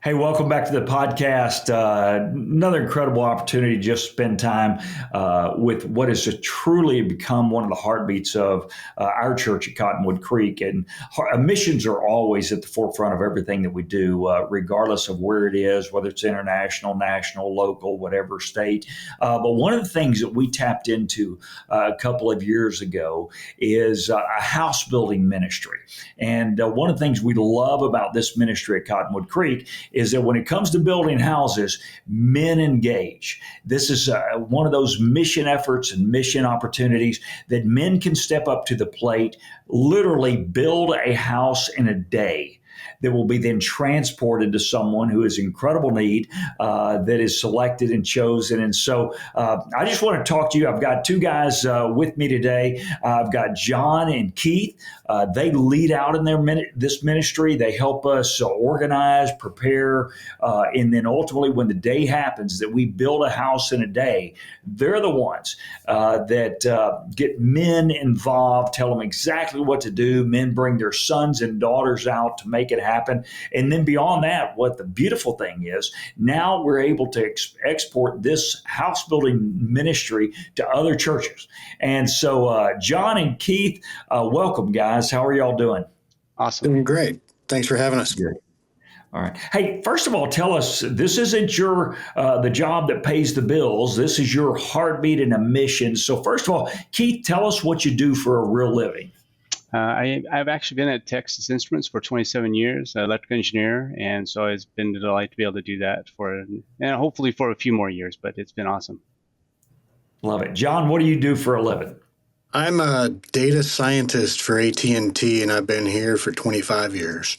Hey, welcome back to the podcast. Another incredible opportunity to just spend time with what has truly become one of the heartbeats of our church at Cottonwood Creek. And missions are always at the forefront of everything that we do, regardless of where it is, whether it's international, national, local, whatever state. But one of the things that we tapped into a couple of years ago is a house building ministry. And one of the things we love about this ministry at Cottonwood Creek is that when it comes to building houses, men engage. This is one of those mission efforts and mission opportunities that men can step up to the plate, literally build a house in a day that will be then transported to someone who is in incredible need, that is selected and chosen. And so I just want to talk to you. I've got two guys with me today. I've got John and Keith. They lead out in this ministry. They help us organize, prepare, and then ultimately when the day happens that we build a house in a day, they're the ones that get men involved, tell them exactly what to do. Men bring their sons and daughters out to make it happen. And then beyond that, what the beautiful thing is, now we're able to export this house building ministry to other churches. And so, John and Keith, welcome, guys. How are y'all doing? Awesome. Doing great. Thanks for having us. Good. All right. Hey, first of all, tell us, this isn't your the job that pays the bills. This is your heartbeat and a mission. So first of all, Keith, tell us what you do for a real living. I've actually been at Texas Instruments for 27 years, electrical engineer, and so it's been a delight to be able to do that and hopefully for a few more years, but it's been awesome. Love it. John, what do you do for a living? I'm a data scientist for AT&T, and I've been here for 25 years.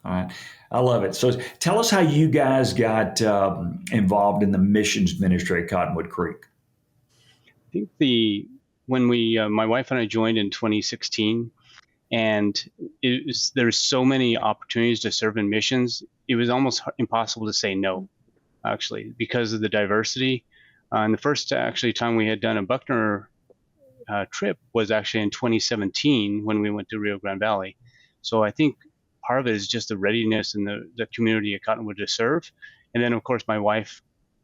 All right. I love it. So tell us how you guys got involved in the missions ministry at Cottonwood Creek. I think when my wife and I joined in 2016, and there's so many opportunities to serve in missions, it was almost impossible to say no, actually, because of the diversity. And the first actually time we had done a Buckner trip was actually in 2017 when we went to Rio Grande Valley. So I think part of it is just the readiness and the community at Cottonwood to serve. And then, of course, my wife,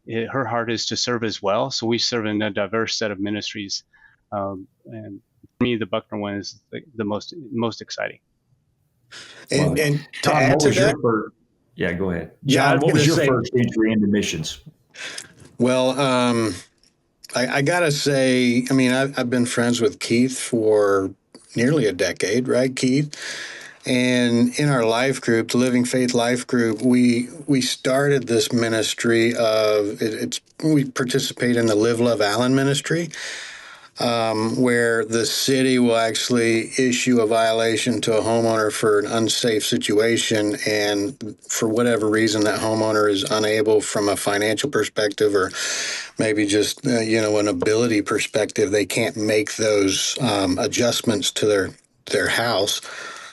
her heart is to serve as well. So we serve in a diverse set of ministries. And for me, the Buckner one is the most exciting. And to add to that, yeah, go ahead. John, what was your first entry into missions? Well, I got to say, I mean, I've been friends with Keith for nearly a decade, right, Keith? And in our life group, the Living Faith Life Group, we started this ministry we participate in the Live, Love, Allen ministry, where the city will actually issue a violation to a homeowner for an unsafe situation, and for whatever reason that homeowner is unable from a financial perspective or maybe just an ability perspective, they can't make those adjustments to their house.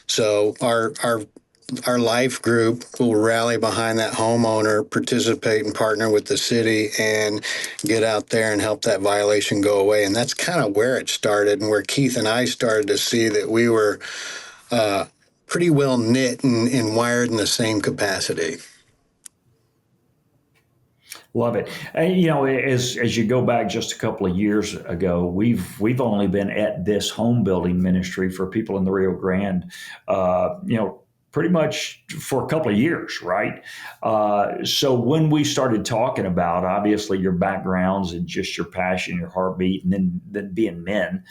So our life group will rally behind that homeowner, participate and partner with the city, and get out there and help that violation go away. And that's kind of where it started, and where Keith and I started to see that we were pretty well knit and wired in the same capacity. Love it. And, as you go back just a couple of years ago, we've only been at this home building ministry for people in the Rio Grande, pretty much for a couple of years, right? So when we started talking about, obviously, your backgrounds and just your passion, your heartbeat, and then being men,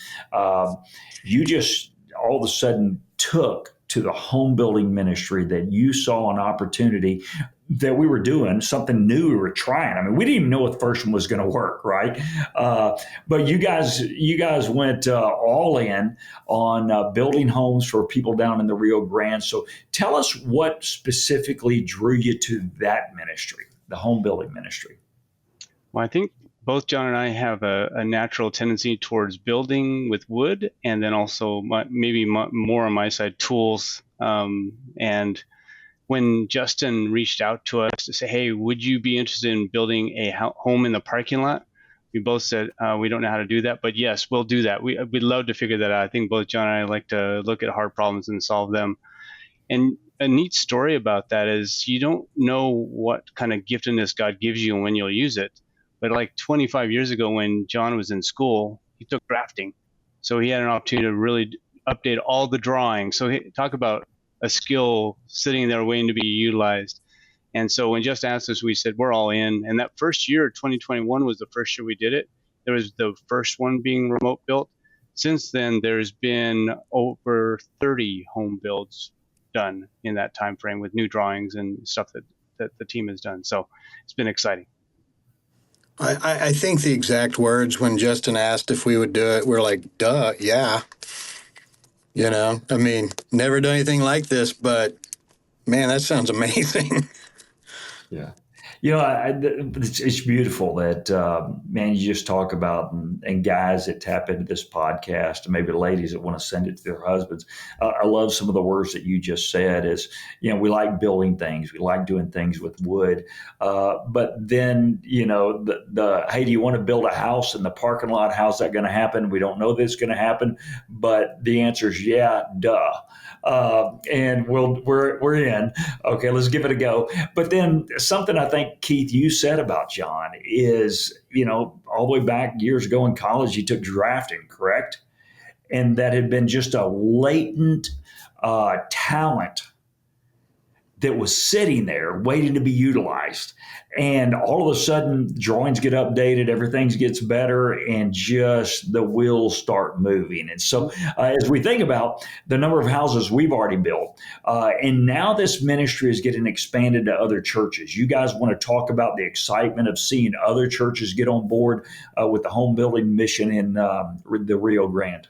you just all of a sudden took to the home building ministry that you saw an opportunity that we were doing, something new we were trying. I mean, we didn't even know if the first one was going to work, right? But you guys went all in on building homes for people down in the Rio Grande. So tell us what specifically drew you to that ministry, the home building ministry. Well, I think both John and I have a natural tendency towards building with wood, and then also maybe more on my side, tools. And when Justin reached out to us to say, hey, would you be interested in building a home in the parking lot? We both said, we don't know how to do that, but yes, we'll do that. We'd love to figure that out. I think both John and I like to look at hard problems and solve them. And a neat story about that is you don't know what kind of giftedness God gives you and when you'll use it. But like 25 years ago, when John was in school, he took drafting. So he had an opportunity to really update all the drawings. So talk about a skill sitting there waiting to be utilized. And so when Just asked us, we said, we're all in. And that first year, 2021, was the first year we did it. There was the first one being remote built. Since then, there's been over 30 home builds done in that time frame with new drawings and stuff that the team has done. So it's been exciting. I think the exact words when Justin asked if we would do it, we're like, duh, yeah. I mean, never done anything like this, but man, that sounds amazing. Yeah. It's beautiful that, man, you just talk about, and guys that tap into this podcast, and maybe ladies that want to send it to their husbands. I love some of the words that you just said is, we like building things. We like doing things with wood. But then, hey, do you want to build a house in the parking lot? How's that going to happen? We don't know that's going to happen. But the answer is, yeah, duh. And we're in. Okay, let's give it a go. But then something I think, Keith, you said about John is, all the way back years ago in college, he took drafting, correct? And that had been just a latent talent that was sitting there waiting to be utilized. And all of a sudden, drawings get updated, everything gets better, and just the wheels start moving. And so as we think about the number of houses we've already built, and now this ministry is getting expanded to other churches. You guys want to talk about the excitement of seeing other churches get on board with the home building mission in the Rio Grande?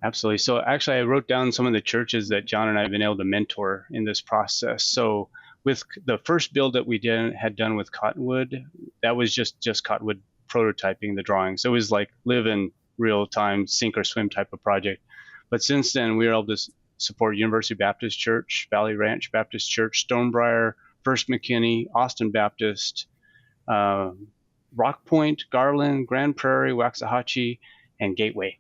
Absolutely. So actually, I wrote down some of the churches that John and I have been able to mentor in this process. So with the first build that we had done with Cottonwood, that was just Cottonwood prototyping the drawing. So it was like live in real time, sink or swim type of project. But since then, we were able to support University Baptist Church, Valley Ranch Baptist Church, Stonebriar, First McKinney, Austin Baptist, Rock Point, Garland, Grand Prairie, Waxahachie, and Gateway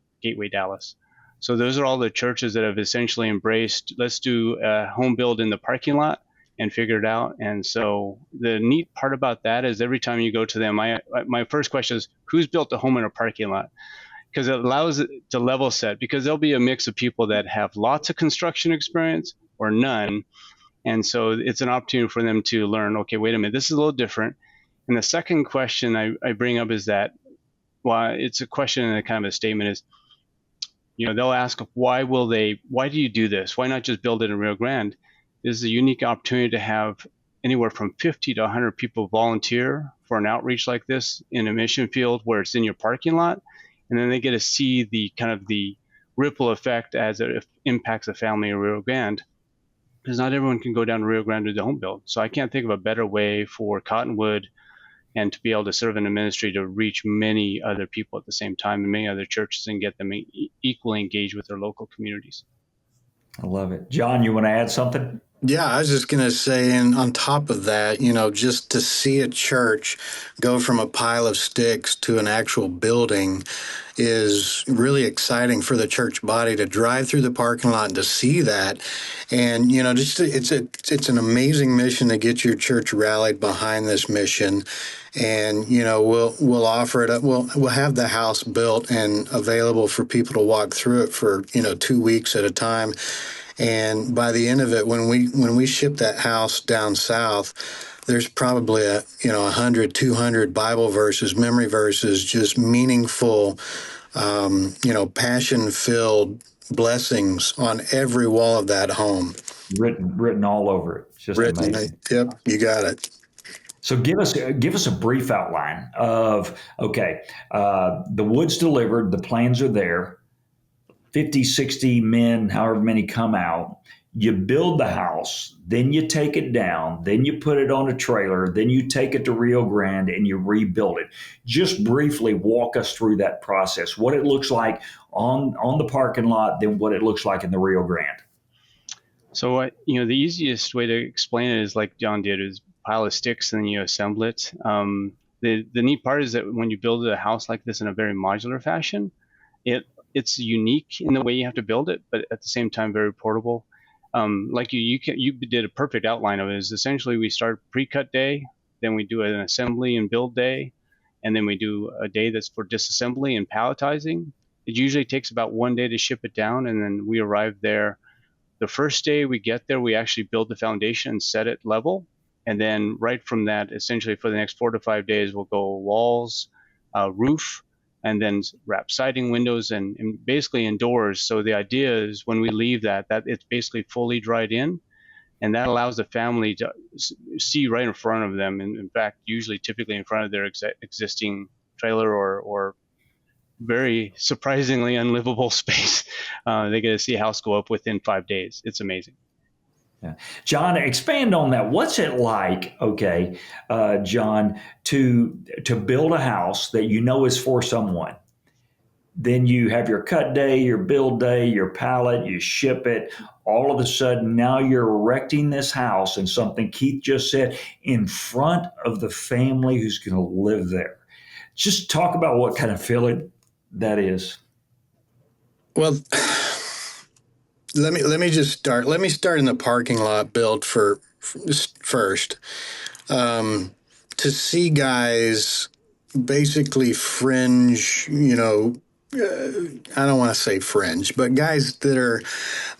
Dallas. So those are all the churches that have essentially embraced, let's do a home build in the parking lot and figure it out. And so the neat part about that is every time you go to them, my first question is, who's built a home in a parking lot? Because it allows it to level set, because there'll be a mix of people that have lots of construction experience or none. And so it's an opportunity for them to learn, okay, wait a minute, this is a little different. And the second question I bring up is that, well, it's a question and a kind of a statement is, they'll ask, why do you do this? Why not just build it in Rio Grande? This is a unique opportunity to have anywhere from 50 to 100 people volunteer for an outreach like this in a mission field where it's in your parking lot. And then they get to see the kind of the ripple effect as it impacts a family in Rio Grande. Because not everyone can go down to Rio Grande to do home build. So I can't think of a better way for Cottonwood and to be able to serve in a ministry to reach many other people at the same time and many other churches and get them equally engaged with their local communities. I love it. John, you want to add something? Yeah, I was just going to say, and on top of that, just to see a church go from a pile of sticks to an actual building is really exciting for the church body to drive through the parking lot and to see that. And, it's an amazing mission to get your church rallied behind this mission. And, we'll offer it up. We'll have the house built and available for people to walk through it for, 2 weeks at a time. And by the end of it, when we ship that house down south, there's probably 100, 200 Bible verses, memory verses, just meaningful, passion-filled blessings on every wall of that home. Written all over it. It's just amazing. Yep, you got it. So give us a brief outline of, okay, the wood's delivered, the plans are there. 50, 60 men, however many come out, you build the house, then you take it down, then you put it on a trailer, then you take it to Rio Grande and you rebuild it. Just briefly walk us through that process, what it looks like on the parking lot, then what it looks like in the Rio Grande. So, the easiest way to explain it is like John did, is pile of sticks and then you assemble it. The neat part is that when you build a house like this in a very modular fashion, it's unique in the way you have to build it, but at the same time, very portable. Like you did a perfect outline of it. Is essentially we start pre-cut day, then we do an assembly and build day, and then we do a day that's for disassembly and palletizing. It usually takes about 1 day to ship it down, and then we arrive there. The first day we get there, we actually build the foundation and set it level, and then right from that, essentially for the next 4 to 5 days, we'll go walls, roof, and then wrap siding, windows, and basically indoors. So the idea is when we leave that it's basically fully dried in, and that allows the family to see right in front of them. And in fact, usually typically in front of their existing trailer or very surprisingly unlivable space. They get to see a house go up within 5 days. It's amazing. Yeah. John, expand on that. What's it like, okay, John, to build a house that you know is for someone? Then you have your cut day, your build day, your pallet, you ship it. All of a sudden, now you're erecting this house and something Keith just said in front of the family who's going to live there. Just talk about what kind of feeling that is. Well, let me just start. Let me start in the parking lot build first. To see guys basically fringe, I don't want to say fringe, but guys that are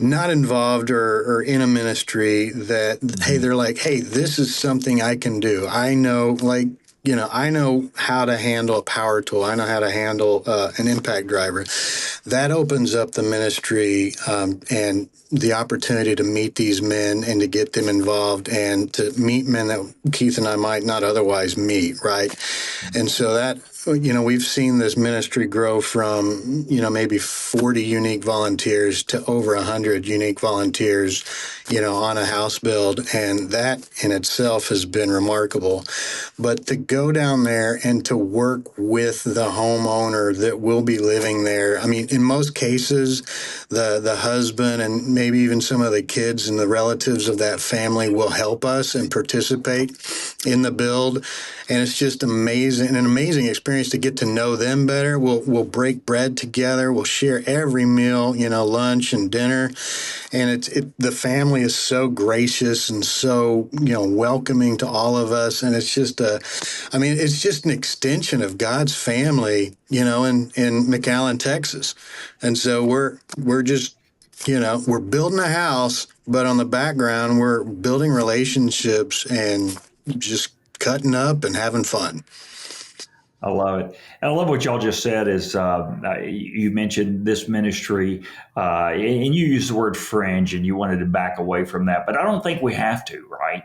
not involved or in a ministry that, hey, they're like, hey, this is something I can do. I know, I know how to handle a power tool. I know how to handle an impact driver. That opens up the ministry and the opportunity to meet these men and to get them involved and to meet men that Keith and I might not otherwise meet, right? And so that, we've seen this ministry grow from, maybe 40 unique volunteers to over 100 unique volunteers, on a house build. And that in itself has been remarkable. But to go down there and to work with the homeowner that will be living there, I mean, in most cases, the husband and maybe even some of the kids and the relatives of that family will help us and participate in the build. And it's just an amazing experience to get to know them better. We'll break bread together. We'll share every meal, lunch and dinner. And the family is so gracious and so, welcoming to all of us. And it's just it's just an extension of God's family, in McAllen, Texas. And so we're just, we're building a house, but on the background, we're building relationships and just cutting up and having fun. I love it. And I love what y'all just said is you mentioned this ministry and you used the word fringe and you wanted to back away from that. But I don't think we have to, right?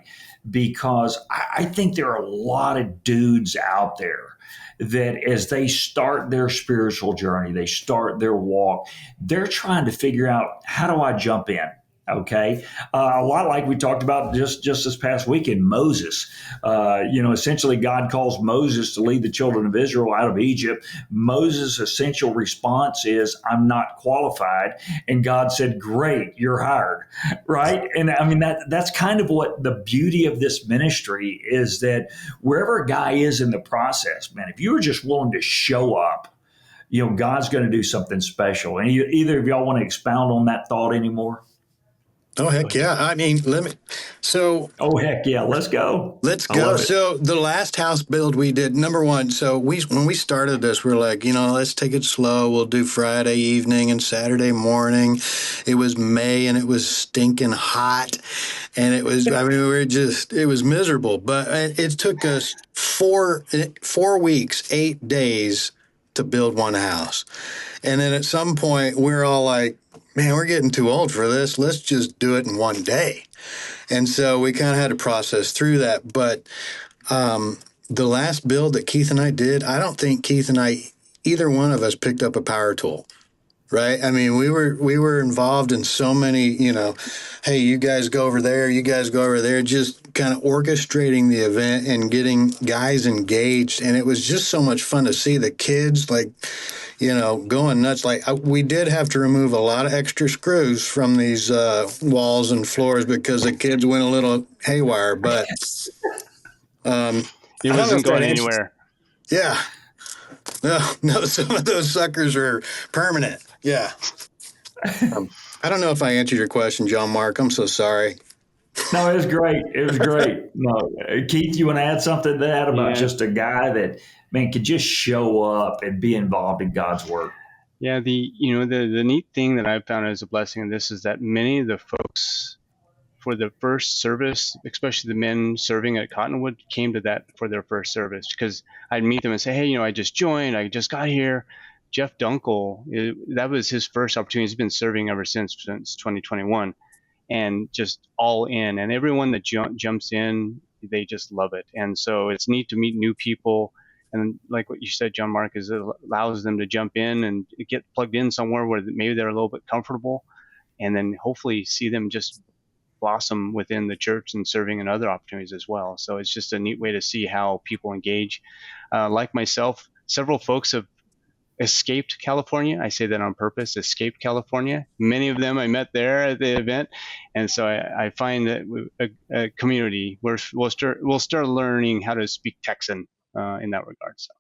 Because I think there are a lot of dudes out there that as they start their spiritual journey, they start their walk, they're trying to figure out, how do I jump in? Okay. A lot like we talked about just this past weekend, Moses. Essentially God calls Moses to lead the children of Israel out of Egypt. Moses' essential response is, I'm not qualified. And God said, great, you're hired. Right. And I mean, that's kind of what the beauty of this ministry is, that wherever a guy is in the process, man, if you are just willing to show up, God's going to do something special. And either of y'all want to expound on that thought anymore? Oh, heck yeah. I mean, Oh, heck yeah. Let's go. Let's go. So the last house build we did, number one, so when we started this, we're like, let's take it slow. We'll do Friday evening and Saturday morning. It was May and it was stinking hot. And it was, it was miserable. But it took us 4 weeks, 8 days to build one house. And then at some point, we're all like, man, we're getting too old for this. Let's just do it in one day. And so we kind of had to process through that. But the last build that Keith and I did, I don't think Keith and I, either one of us picked up a power tool. Right. I mean, we were involved in so many, hey, you guys go over there, you guys go over there, just kind of orchestrating the event and getting guys engaged. And it was just so much fun to see the kids going nuts. Like we did have to remove a lot of extra screws from these walls and floors because the kids went a little haywire. But it wasn't going anywhere. Yeah. No, some of those suckers are permanent. Yeah. I don't know if I answered your question, John Mark. I'm so sorry. No, it was great. It was great. No, Keith, you want to add something to that about Yeah. just a guy that, man, could just show up and be involved in God's work? Yeah, the neat thing that I've found as a blessing in this is that many of the folks for the first service, especially the men serving at Cottonwood, came to that for their first service, because I'd meet them and say, hey, I just joined, I just got here. Jeff Dunkel, that was his first opportunity. He's been serving ever since 2021, and just all in. And everyone that jumps in, they just love it. And so it's neat to meet new people. And like what you said, John Mark, is it allows them to jump in and get plugged in somewhere where maybe they're a little bit comfortable, and then hopefully see them just blossom within the church and serving in other opportunities as well. So it's just a neat way to see how people engage. Like myself, several folks have escaped California. I say that on purpose, escaped California. Many of them I met there at the event. And so I find that a community where we'll start learning how to speak Texan in that regard. So.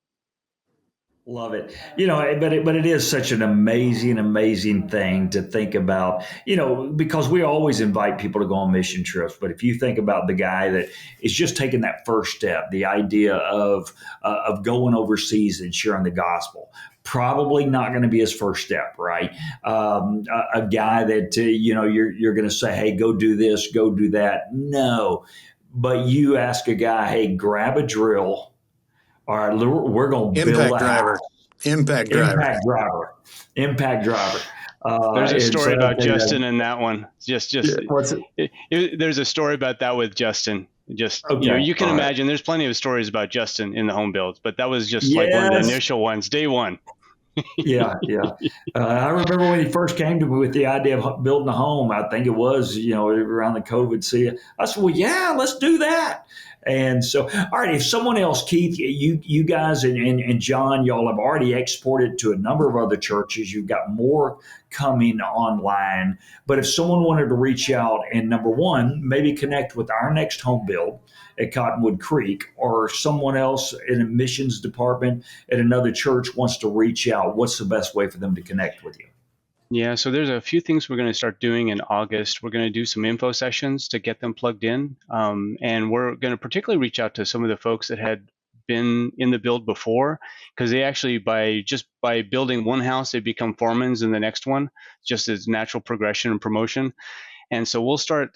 Love it. But it is such an amazing thing to think about, because we always invite people to go on mission trips. But if you think about the guy that is just taking that first step, the idea of going overseas and sharing the gospel, probably not going to be his first step, right? A guy that, you're going to say, hey, go do this, go do that. No. But you ask a guy, hey, grab a drill. All right, we're going to build a house. Impact driver. There's a story about Justin in that one. What's it? There's a story about that with Justin. Okay. You can imagine. There's plenty of stories about Justin in the home builds, but that was just like one of the initial ones, day one. Yeah. I remember when he first came to me with the idea of building a home. I think it was, around the COVID season. I said, well, yeah, let's do that. And so, all right, if someone else, Keith, you guys and John, y'all have already exported to a number of other churches. You've got more coming online. But if someone wanted to reach out and, number one, maybe connect with our next home build at Cottonwood Creek, or someone else in a missions department at another church wants to reach out, what's the best way for them to connect with you? Yeah, so there's a few things we're going to start doing in August. We're going to do some info sessions to get them plugged in. And we're going to particularly reach out to some of the folks that had been in the build before, because they actually, by building one house, they become foremans in the next one, just as natural progression and promotion. And so we'll start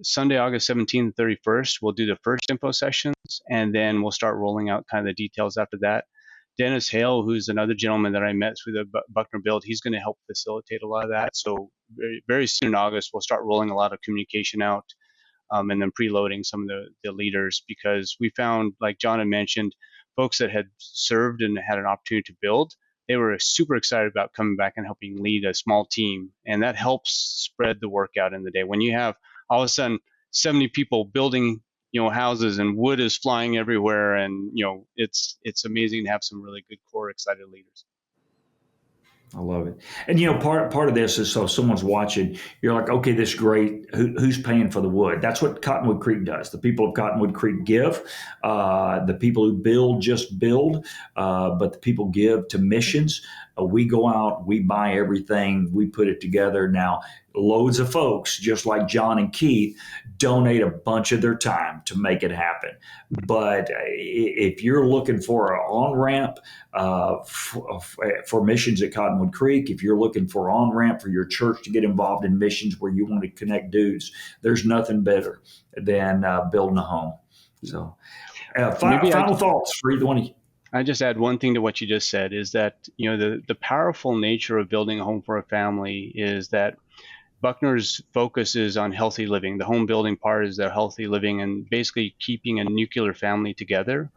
Sunday, August 17th and 31st. We'll do the first info sessions, and then we'll start rolling out kind of the details after that. Dennis Hale, who's another gentleman that I met through the Buckner build, he's going to help facilitate a lot of that. So very, very soon in August, we'll start rolling a lot of communication out, and then preloading some of the leaders, because we found, like John had mentioned, folks that had served and had an opportunity to build, they were super excited about coming back and helping lead a small team. And that helps spread the work out in the day. When you have all of a sudden 70 people building houses and wood is flying everywhere, and it's amazing to have some really good core excited leaders. I love it. And part of this is, so if someone's watching, you're like, okay, this is great. Who's paying for the wood? That's what Cottonwood Creek does. The people of Cottonwood Creek give. The people who build just build, but the people give to missions. We go out, we buy everything, we put it together. Now, loads of folks, just like John and Keith, donate a bunch of their time to make it happen. But if you're looking for an on-ramp for missions at Cottonwood Creek, if you're looking for an on-ramp for your church to get involved in missions where you want to connect dudes, there's nothing better than building a home. So final thoughts for either one of you. I just add one thing to what you just said, is that the powerful nature of building a home for a family is that Buckner's focus is on healthy living. The home building part is their healthy living and basically keeping a nuclear family together.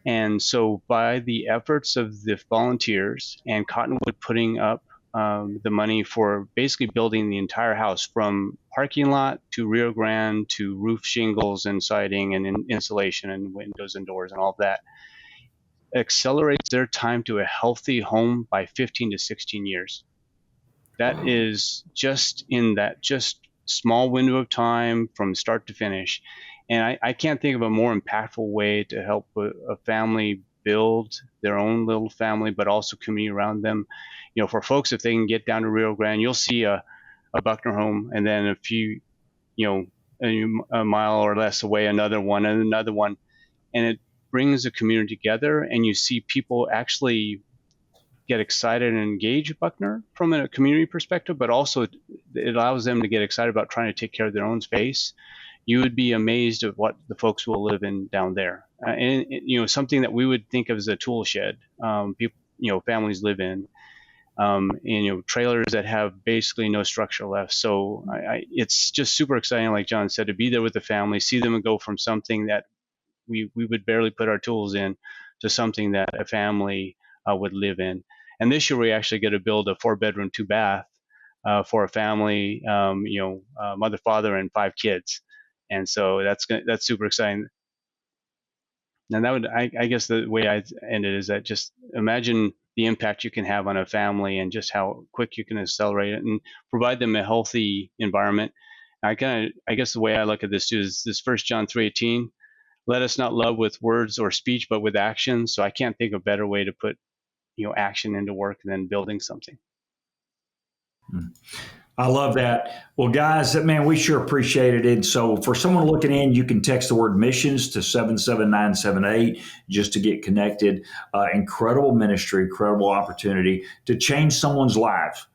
And so by the efforts of the volunteers and Cottonwood putting up the money for basically building the entire house, from parking lot to Rio Grande to roof shingles and siding and insulation and windows and doors and all of that, accelerates their time to a healthy home by 15 to 16 years. That is just in that small window of time from start to finish. And I can't think of a more impactful way to help a family build their own little family, but also community around them. For folks, if they can get down to Rio Grande, you'll see a Buckner home, and then a few, a mile or less away, another one and another one. And it brings the community together, and you see people actually get excited and engage Buckner from a community perspective, but also it allows them to get excited about trying to take care of their own space. You would be amazed at what the folks will live in down there. And something that we would think of as a tool shed, people, families live in, and trailers that have basically no structure left. So it's just super exciting, like John said, to be there with the family, see them go from something that we would barely put our tools in to something that a family would live in. And this year we actually get to build a 4-bedroom, 2-bath for a family, mother, father, and 5 kids. And so that's super exciting. And that would, I guess the way I end it is that just imagine the impact you can have on a family and just how quick you can accelerate it and provide them a healthy environment. I guess the way I look at this too is this 1 John 3:18, let us not love with words or speech, but with action. So I can't think of a better way to put, action into work than building something. I love that. Well, guys, man, we sure appreciate it. And so for someone looking in, you can text the word missions to 77978 just to get connected. Incredible ministry, incredible opportunity to change someone's life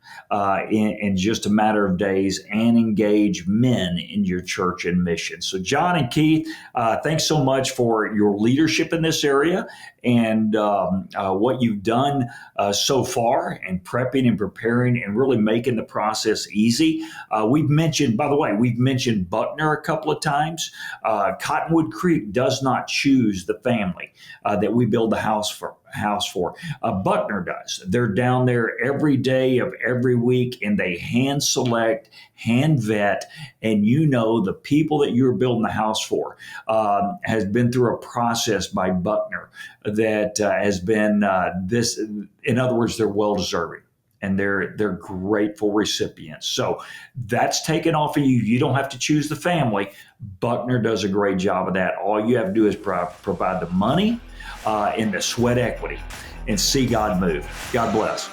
in just a matter of days and engage men in your church and mission. So John and Keith, thanks so much for your leadership in this area and what you've done so far and prepping and preparing and really making the process easy. We've mentioned Buckner a couple of times. Cottonwood Creek does not choose the family that we build the house for. Buckner does. They're down there every day of every week, and they hand select, hand vet, and the people that you're building the house for has been through a process by Buckner that has been this. In other words, they're well deserving. And they're grateful recipients. So that's taken off of you. You don't have to choose the family. Buckner does a great job of that. All you have to do is provide the money and the sweat equity and see God move. God bless.